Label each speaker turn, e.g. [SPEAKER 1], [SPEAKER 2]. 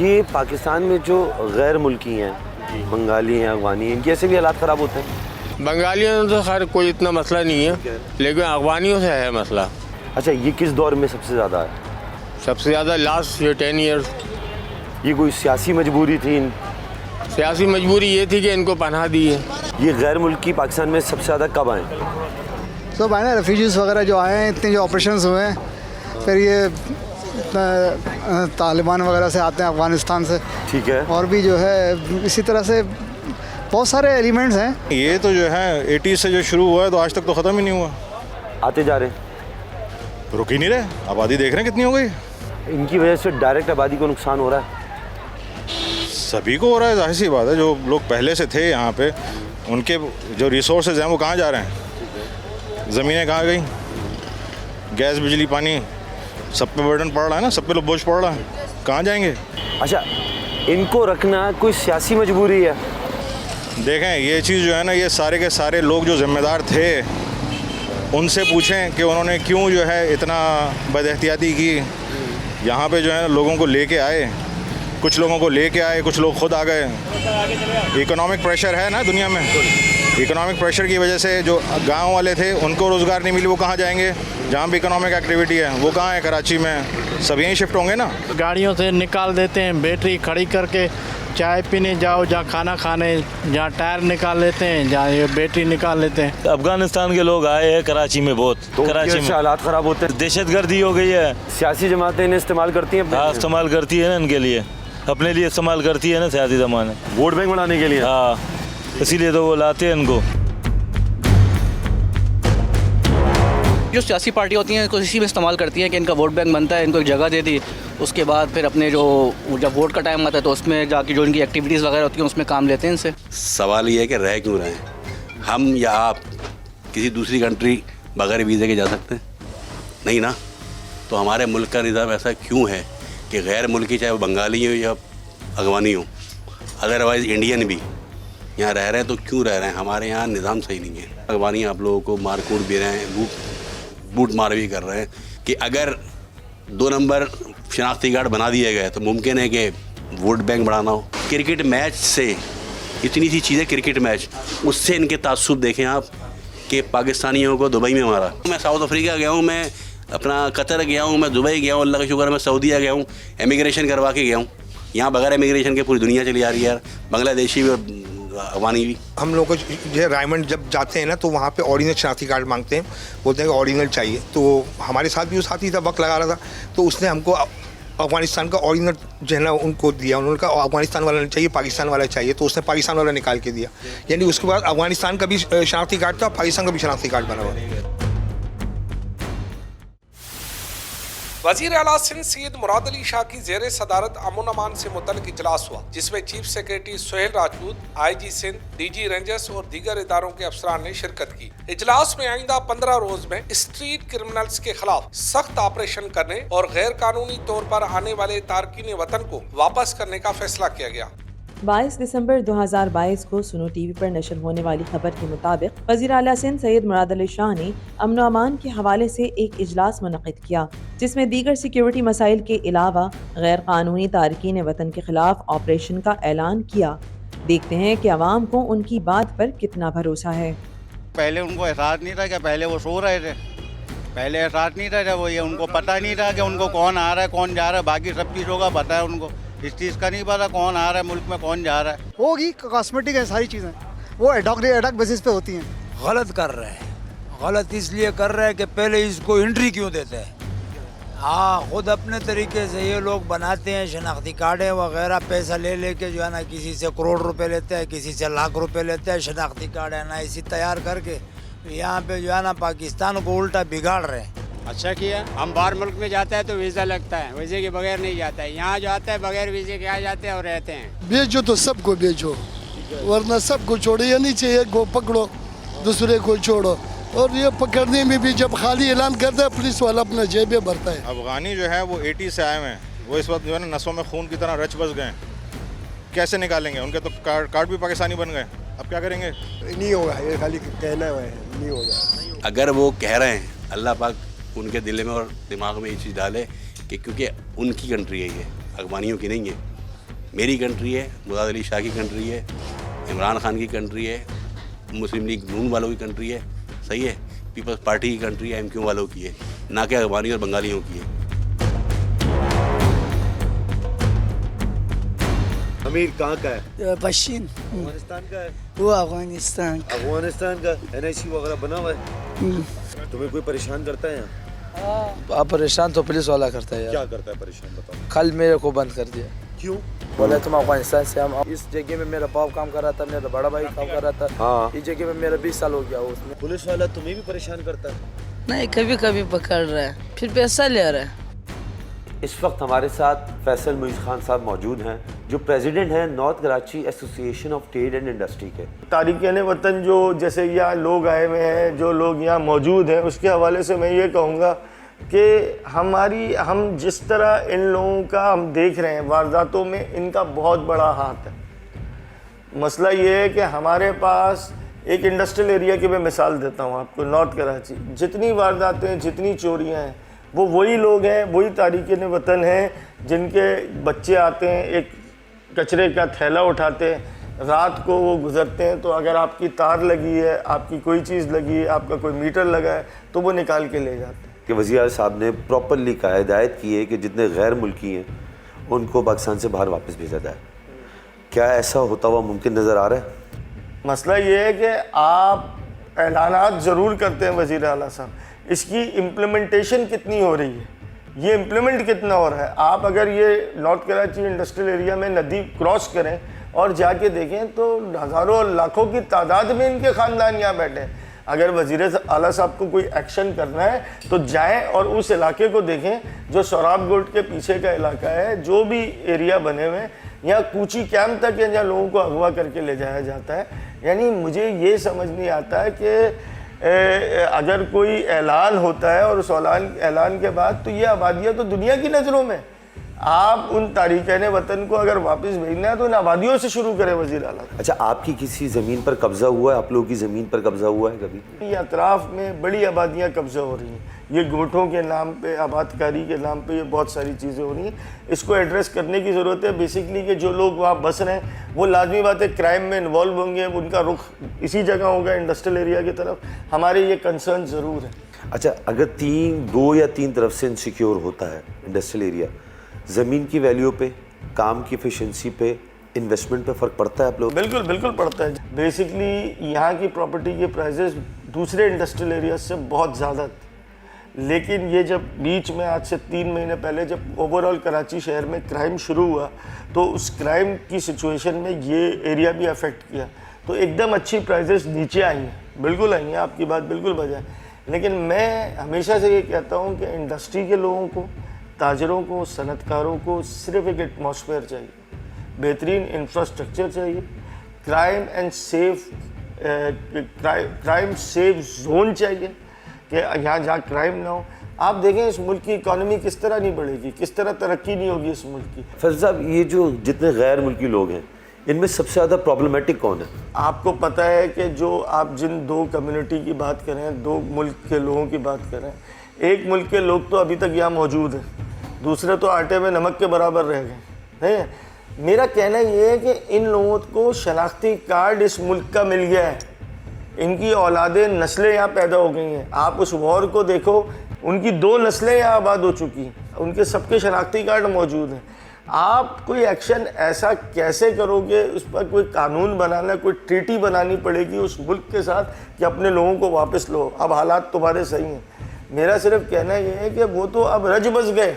[SPEAKER 1] ये पाकिस्तान में जो गैर मुल्की हैं, बंगाली हैं, अफगानी हैं, इनके ऐसे भी हालात ख़राब होते हैं?
[SPEAKER 2] बंगालियों तो खैर कोई इतना मसला नहीं है, लेकिन अफगानियों से है मसला।
[SPEAKER 1] अच्छा, ये किस दौर में सबसे ज़्यादा है?
[SPEAKER 2] सबसे ज़्यादा लास्ट ये 10 ईयर्स।
[SPEAKER 1] ये कोई सियासी मजबूरी थी?
[SPEAKER 2] सियासी मजबूरी ये थी कि इनको पनाह दी है।
[SPEAKER 1] ये गैर मुल्की पाकिस्तान में सबसे ज़्यादा कब आए?
[SPEAKER 3] सब आए ना, रेफ्यूजीज़ वगैरह जो आए हैं, इतने जो ऑपरेशंस हुए हैं, फिर ये तालिबान वगैरह से आते हैं, अफ़गानिस्तान से।
[SPEAKER 1] ठीक है।
[SPEAKER 3] और भी जो है इसी तरह से बहुत सारे एलिमेंट्स हैं।
[SPEAKER 4] ये तो जो है 80 से जो शुरू हुआ है तो आज तक तो ख़त्म ही नहीं हुआ।
[SPEAKER 1] आते जा रहे हैं,
[SPEAKER 4] रुक ही नहीं रहे। आबादी देख रहे हैं कितनी हो गई।
[SPEAKER 1] इनकी वजह से डायरेक्ट आबादी को नुकसान हो रहा है।
[SPEAKER 4] सभी को हो रहा है, जाहिर सी बात है। जो लोग पहले से थे यहाँ पे, उनके जो रिसोर्सेज हैं वो कहाँ जा रहे हैं? ज़मीनें कहाँ गई? गैस, बिजली, पानी सब पे बर्डन पड़ रहा है ना, सब पे लोग बोझ पड़ रहा है, कहाँ जाएंगे?
[SPEAKER 1] अच्छा, इनको रखना कोई सियासी मजबूरी है?
[SPEAKER 4] देखें, ये चीज़ जो है ना, ये सारे के सारे लोग जो ज़िम्मेदार थे उनसे पूछें कि उन्होंने क्यों जो है इतना बदएहतियाती की। यहाँ पे जो है ना लोगों को लेके आए, कुछ लोगों को लेके आए, कुछ लोग खुद आ गए। इकोनॉमिक प्रेशर है ना दुनिया में, इकोनॉमिक प्रेशर की वजह से जो गांव वाले थे उनको रोज़गार नहीं मिली, वो कहाँ जाएंगे? जहाँ भी इकोनॉमिक एक्टिविटी है वो कहाँ है? कराची में। सब यहीं शिफ्ट होंगे ना।
[SPEAKER 5] गाड़ियों से निकाल देते हैं, बैटरी खड़ी करके चाय पीने जाओ, जहाँ खाना खाने, जहाँ टायर निकाल लेते हैं, जहाँ ये बैटरी निकाल लेते हैं।
[SPEAKER 6] अफगानिस्तान के लोग आए हैं कराची में बहुत,
[SPEAKER 1] तो
[SPEAKER 6] कराची में
[SPEAKER 1] हालात ख़राब होते हैं।
[SPEAKER 6] दहशतगर्दी हो गई है।
[SPEAKER 1] सियासी जमातें इन्हें इस्तेमाल करती हैं?
[SPEAKER 6] हाँ, इस्तेमाल करती है ना, इनके लिए, अपने लिए इस्तेमाल करती है ना सियासी जमाने,
[SPEAKER 1] वोट बैंक बनाने के लिए।
[SPEAKER 6] हाँ, इसीलिए तो वो लाते हैं इनको।
[SPEAKER 7] जो सियासी पार्टी होती हैं इसी में इस्तेमाल करती हैं कि इनका वोट बैंक बनता है, इनको एक जगह दे दी, उसके बाद फिर अपने जो जब वोट का टाइम आता है तो उसमें जाके जो इनकी एक्टिविटीज़ वगैरह होती हैं उसमें काम लेते हैं इनसे।
[SPEAKER 8] सवाल ये है कि रह क्यों रहे हैं? हम या आप किसी दूसरी कंट्री बगैर वीज़े के जा सकते हैं? नहीं ना। तो हमारे मुल्क का निज़ाम ऐसा क्यों है कि गैर मुल्की, चाहे वो बंगाली हो या अफगानी हो, अदरवाइज़ इंडियन भी यहाँ रह रहे हैं, तो क्यों रह रहे हैं? हमारे यहाँ निज़ाम सही नहीं है। अफगानी आप लोगों को मारकूट भी रहे हैं, बूट मार भी कर रहे हैं कि अगर 2 नंबर शनाख्ती कार्ड बना दिए गए तो मुमकिन है कि वोट बैंक बढ़ाना हो। क्रिकेट मैच से, इतनी सी चीज़ें क्रिकेट मैच, उससे इनके तासुब देखें आप कि पाकिस्तानियों को दुबई में मारा। मैं साउथ अफ्रीका गया हूँ, मैं अपना कतर गया हूँ, मैं दुबई गया हूँ, अल्लाह का शुक्र है मैं सऊदीया गया हूँ, इमिग्रेशन करवा के गया हूँ। यहाँ बगैर इमिग्रेशन के पूरी दुनिया चली आ रही है यार, बांग्लादेशी भी, अफगानी भी।
[SPEAKER 9] हम लोग को जो रायमंड जब जाते हैं ना तो वहाँ पे ओरिजिनल शनाख्ती कार्ड मांगते हैं, बोलते हैं कि ओरिजिनल चाहिए। तो हमारे साथ भी वो साथी था, वक्त लगा रहा था, तो उसने हमको अफगानिस्तान का ओरिजिनल जो है ना उनको दिया। उन्होंने कहा अफगानिस्तान वाला नहीं चाहिए, पाकिस्तान वाला चाहिए, तो उसने पाकिस्तान वाला निकाल के दिया। यानी उसके बाद अफगानिस्तान का भी शनाख्ती कार्ड था, पाकिस्तान का भी शनाख्ती कार्ड बना हुआ।
[SPEAKER 10] वज़ीर आला सिंध सैयद मुराद अली शाह की ज़ेर सदारत अमन अमान से मुतल्लिक़ इजलास हुआ, जिसमें chief secretary Suhail Rajput, IG Sindh, DG rangers और दीगर इदारों के अफसरान ने शिरकत की। इजलास में आइंदा 15 रोज में स्ट्रीट क्रिमिनल्स के खिलाफ सख्त ऑपरेशन करने और गैर कानूनी तौर पर आने वाले तारकीन वतन को वापस करने का फैसला किया गया।
[SPEAKER 11] 22 दिसंबर 2022 को सुनो टीवी पर नशर होने वाली खबर के मुताबिक वज़ीर आला सिंध सैयद मुराद अली शाह ने अमन व अमान के हवाले से एक इजलास मुनक़िद किया, जिसमें दीगर सिक्योरिटी मसाइल के अलावा गैर कानूनी तारकीन वतन के खिलाफ ऑपरेशन का ऐलान किया। देखते हैं कि अवाम को उनकी बात पर कितना भरोसा है।
[SPEAKER 5] पहले उनको एहसास नहीं था कि पहले वो सो रहे थे, पहले एहसास नहीं था, वो ये उनको पता नहीं था कि उनको कौन आ रहा है कौन जा रहा है। बाकी सब चीज़ों का पता है उनको, इस चीज़ का नहीं पता कौन आ रहा है, मुल्क में कौन जा रहा है।
[SPEAKER 3] होगी कॉस्मेटिक है, सारी चीज़ें वो एडॉक बेसिस पे होती हैं।
[SPEAKER 12] गलत कर रहे हैं, गलत इसलिए कर रहे हैं कि पहले इसको एंट्री क्यों देते हैं। हाँ, खुद अपने तरीके से ये लोग बनाते हैं शनाख्ती कार्डें वगैरह, पैसा ले लेके जो है ना किसी से करोड़ रुपए लेते हैं, किसी से लाख रुपए लेते हैं, शनाख्ती कार्ड है ना इसी तैयार करके यहाँ पे जो है ना पाकिस्तान को उल्टा बिगाड़ रहे हैं।
[SPEAKER 5] अच्छा किया, हम बाहर मुल्क में जाते हैं तो वीज़ा लगता है, वीज़े के बगैर नहीं जाता है। यहाँ जो आता है बगैर वीज़े के आ जाते हैं और रहते हैं।
[SPEAKER 3] बेचो तो सबको बेचो, वरना सबको छोड़ो, ये नहीं चाहिए को पकड़ो दूसरे को छोड़ो। और ये पकड़ने में भी जब खाली ऐलान करता है पुलिस वाला अपना जेब भरता है।
[SPEAKER 4] अफगानी जो है वो 80 से आए हुए हैं, वो इस वक्त जो है ना नसों में खून की तरह रच बस गए। कैसे निकालेंगे? उनके तो कार्ड भी पाकिस्तानी बन गए, अब क्या करेंगे?
[SPEAKER 3] नहीं होगा, ये खाली कहना है, नहीं होगा।
[SPEAKER 8] अगर वो कह रहे हैं, अल्लाह पाक उनके दिल में और दिमाग में ये चीज़ डाले कि क्योंकि उनकी कंट्री है ये, अफगानियों की नहीं है, मेरी कंट्री है, मुराद अली शाह की कंट्री है, इमरान खान की कंट्री है, मुस्लिम लीग नून वालों की कंट्री है, सही है, पीपल्स पार्टी की कंट्री है, MQ वालों की है, ना कि अफगानी और बंगालियों की है।
[SPEAKER 1] अमीर कहाँ का है?
[SPEAKER 13] बशीन
[SPEAKER 1] अफगानिस्तान का है।
[SPEAKER 13] वो अफगानिस्तान
[SPEAKER 1] का NIC वगैरह बना हुआ है। तुम्हें कोई परेशान करता है यहाँ?
[SPEAKER 13] आप परेशान तो पुलिस वाला करता है यार।
[SPEAKER 1] क्या करता है परेशान, बताओ।
[SPEAKER 13] कल मेरे को बंद कर दिया।
[SPEAKER 1] क्यों?
[SPEAKER 13] बोला तुम अफगानिस्तान से, हम इस जगह में मेरा बाप काम कर रहा था, मेरा बड़ा भाई काम कर रहा था।
[SPEAKER 1] हाँ।
[SPEAKER 13] इस जगह में मेरा 20 साल हो गया। उसमें
[SPEAKER 1] पुलिस वाला तुम्हें भी परेशान करता है?
[SPEAKER 13] नहीं, कभी कभी पकड़ रहा है, फिर पैसा ले रहा है।
[SPEAKER 1] इस वक्त हमारे साथ फैसल मुइज़ खान साहब मौजूद हैं, जो प्रेसिडेंट हैं north Karachi association of trade and industry के।
[SPEAKER 14] तारिकीन वतन जो जैसे यहाँ लोग आए हुए हैं, जो लोग यहाँ मौजूद हैं, उसके हवाले से मैं ये कहूँगा कि हम जिस तरह इन लोगों का हम देख रहे हैं, वारदातों में इनका बहुत बड़ा हाथ है। मसला ये है कि हमारे पास एक इंडस्ट्रियल एरिया की मैं मिसाल देता हूँ आपको, नॉर्थ कराची, जितनी वारदातें, जितनी चोरियाँ हैं, वो वही लोग हैं, वही तारिकीन वतन हैं जिनके बच्चे आते हैं, एक कचरे का थैला उठाते हैं, रात को वो गुजरते हैं, तो अगर आपकी तार लगी है, आपकी कोई चीज़ लगी है, आपका कोई मीटर लगा है, तो वो निकाल के ले जाते हैं।
[SPEAKER 1] कि वज़ीर साहब ने प्रॉपरली कहा, हिदायत की है कि जितने गैर मुल्की हैं उनको पाकिस्तान से बाहर वापस भेजा जाए। क्या ऐसा होता हुआ मुमकिन नज़र आ रहा है?
[SPEAKER 14] मसला ये है कि आप ऐलानात ज़रूर करते हैं वज़ीर आला साहब, इसकी इम्प्लीमेंटेशन कितनी हो रही है, ये इम्प्लीमेंट कितना हो रहा है? आप अगर ये नॉर्थ कराची इंडस्ट्रियल एरिया में नदी क्रॉस करें और जाके देखें तो हज़ारों और लाखों की तादाद में इनके ख़ानदान यहाँ बैठे हैं। अगर वज़ीर आला साहब को कोई एक्शन करना है तो जाएं और उस इलाके को देखें जो सोराब गोट के पीछे का इलाका है, जो भी एरिया बने हुए हैं, यहाँ कूची कैंप तक है जहाँ लोगों को अगवा करके ले जाया जाता है। यानी मुझे ये समझ नहीं आता है कि अगर कोई ऐलान होता है और उस ऐलान के बाद तो ये आबादियाँ तो दुनिया की नज़रों में, आप उन तारिकीन वतन को अगर वापस भेजना है तो इन आबादियों से शुरू करें वज़ीर आला।
[SPEAKER 1] अच्छा, आपकी किसी ज़मीन पर कब्ज़ा हुआ है? आप लोगों की ज़मीन पर कब्ज़ा हुआ है कभी?
[SPEAKER 14] ये अतराफ़ में बड़ी आबादियाँ कब्ज़ा हो रही हैं, ये गोठों के नाम पे, आबादकारी के नाम पे ये बहुत सारी चीज़ें हो रही हैं। इसको एड्रेस करने की ज़रूरत है बेसिकली कि जो लोग वहाँ बस रहे हैं वो लाजमी बात है क्राइम में इन्वॉल्व होंगे, उनका रुख इसी जगह होगा इंडस्ट्रियल एरिया की तरफ। हमारे ये कंसर्न ज़रूर है।
[SPEAKER 1] अच्छा, अगर 2 या 3 तरफ से इनसिक्योर होता है इंडस्ट्रियल एरिया, ज़मीन की वैल्यू पे, काम की एफिशिएंसी पे, इन्वेस्टमेंट पे फ़र्क पड़ता है आप लोग?
[SPEAKER 14] बिल्कुल बिल्कुल पड़ता है। बेसिकली यहाँ की प्रॉपर्टी के प्राइसेस दूसरे इंडस्ट्रियल एरिया से बहुत ज़्यादा थे, लेकिन ये जब बीच में आज से 3 महीने पहले जब ओवरऑल कराची शहर में क्राइम शुरू हुआ तो उस क्राइम की सिचुएशन में ये एरिया भी अफेक्ट किया, तो एकदम अच्छी प्राइसेस नीचे आई हैं। बिल्कुल आई हैं, आपकी बात बिल्कुल बजाय। लेकिन मैं हमेशा से ये कहता हूँ कि इंडस्ट्री के लोगों को, ताजरों को, सनतकारों को सिर्फ एक एटमॉस्फेयर चाहिए, बेहतरीन इंफ्रास्ट्रक्चर चाहिए, क्राइम सेफ जोन चाहिए कि यहाँ जहाँ क्राइम ना हो। आप देखें इस मुल्क की इकॉनमी किस तरह नहीं बढ़ेगी, किस तरह तरक्की नहीं होगी इस मुल्क की।
[SPEAKER 1] फैसल साहब, ये जो जितने गैर मुल्की लोग हैं इनमें सबसे ज़्यादा प्रॉब्लमेटिक कौन है?
[SPEAKER 14] आपको पता है कि जो आप जिन 2 कम्युनिटी की बात करें, 2 मुल्क के लोगों की बात करें, एक मुल्क के लोग तो अभी तक यहाँ मौजूद हैं, दूसरे तो आटे में नमक के बराबर रह गए, नहीं? मेरा कहना ये है कि इन लोगों को शनाख्ती कार्ड इस मुल्क का मिल गया है, इनकी औलादें, नस्लें यहाँ पैदा हो गई हैं। आप उस वॉर को देखो, उनकी 2 नस्लें यहाँ आबाद हो चुकी हैं, उनके सबके शनाख्ती कार्ड मौजूद हैं। आप कोई एक्शन ऐसा कैसे करोगे? उस पर कोई कानून बनाना, कोई ट्रीटी बनानी पड़ेगी उस मुल्क के साथ कि अपने लोगों को वापस लो। अब हालात तुम्हारे सही हैं। मेरा सिर्फ कहना ये है कि वो तो अब रज बस गए,